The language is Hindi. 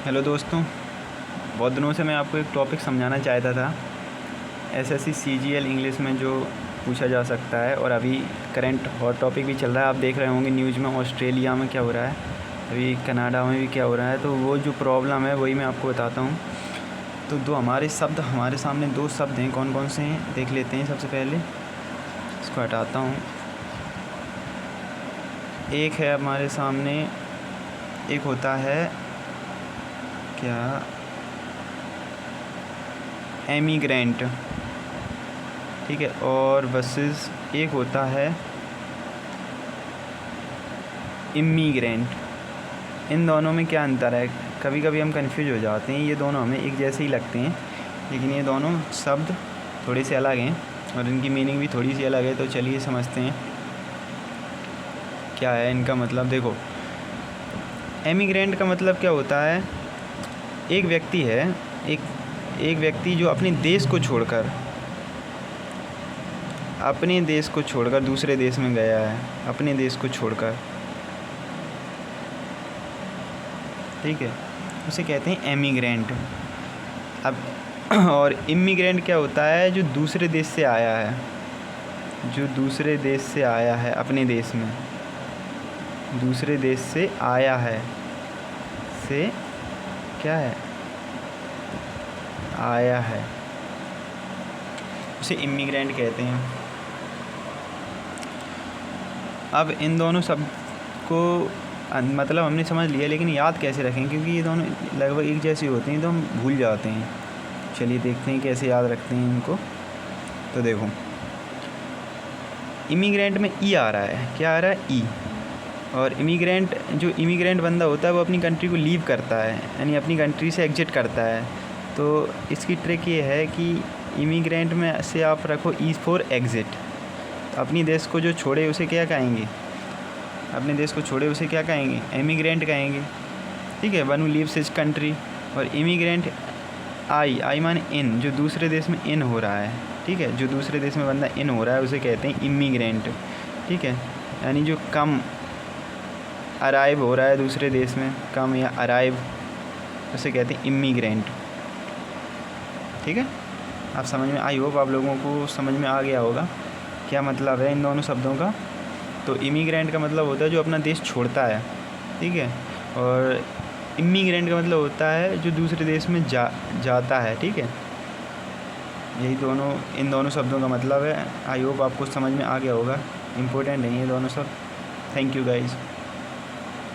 हेलो दोस्तों, बहुत दिनों से मैं आपको एक टॉपिक समझाना चाहता था। एसएससी सीजीएल इंग्लिश में जो पूछा जा सकता है और अभी करंट हॉट टॉपिक भी चल रहा है। आप देख रहे होंगे न्यूज़ में ऑस्ट्रेलिया में क्या हो रहा है, अभी कनाडा में भी क्या हो रहा है। तो वो जो प्रॉब्लम है वही मैं आपको बताता हूँ। तो हमारे सामने दो शब्द हैं, कौन कौन से हैं देख लेते हैं। सबसे पहले इसको हटाता हूँ। एक है हमारे सामने, एक होता है क्या, एमिग्रेंट, ठीक है, और वर्सेस एक होता है इमिग्रेंट। इन दोनों में क्या अंतर है? कभी कभी हम कंफ्यूज हो जाते हैं। ये दोनों हमें एक जैसे ही लगते हैं, लेकिन ये दोनों शब्द थोड़े से अलग हैं और इनकी मीनिंग भी थोड़ी सी अलग है। तो चलिए समझते हैं क्या है इनका मतलब। देखो, एमिग्रेंट का मतलब क्या होता है? एक व्यक्ति है, एक व्यक्ति जो अपने देश को छोड़कर दूसरे देश में गया है, अपने देश को छोड़कर, ठीक है, उसे कहते हैं एमिग्रेंट। अब और इमिग्रेंट क्या होता है? जो दूसरे देश से आया है, अपने देश में दूसरे देश से आया है, से क्या है, आया है, उसे इमिग्रेंट कहते हैं। अब इन दोनों शब्द को मतलब हमने समझ लिया, लेकिन याद कैसे रखें? क्योंकि ये दोनों लगभग एक जैसे होते हैं तो हम भूल जाते हैं। चलिए देखते हैं कैसे याद रखते हैं इनको। तो देखो, इमिग्रेंट में ई आ रहा है, क्या आ रहा है? ई। और इमिग्रेंट बंदा होता है वो अपनी कंट्री को लीव करता है, यानी अपनी कंट्री से एग्जिट करता है। तो इसकी ट्रिक ये है कि इमिग्रेंट में से आप रखो ई फॉर एग्जिट। अपनी देश को जो छोड़े उसे क्या कहेंगे? एमिग्रेंट कहेंगे, ठीक है। One who leaves his country. और इमिग्रेंट आई माने इन, जो दूसरे देश में इन हो रहा है, ठीक है, जो दूसरे देश में बंदा इन हो रहा है उसे कहते हैं इमिग्रेंट, ठीक है। यानी जो कम अराइव हो रहा है दूसरे देश में, कम या अराइव, उसे कहते हैं इमिग्रेंट, ठीक है। आप समझ में, आई होप आप लोगों को समझ में आ गया होगा क्या मतलब है इन दोनों शब्दों का। तो इमिग्रेंट का मतलब होता है जो अपना देश छोड़ता है, ठीक है, और इमिग्रेंट का मतलब होता है जो दूसरे देश में जाता है, ठीक है। इन दोनों शब्दों का मतलब है। आई होप आपको समझ में आ गया होगा। इम्पोर्टेंट है ये दोनों शब्द। Thank you guys.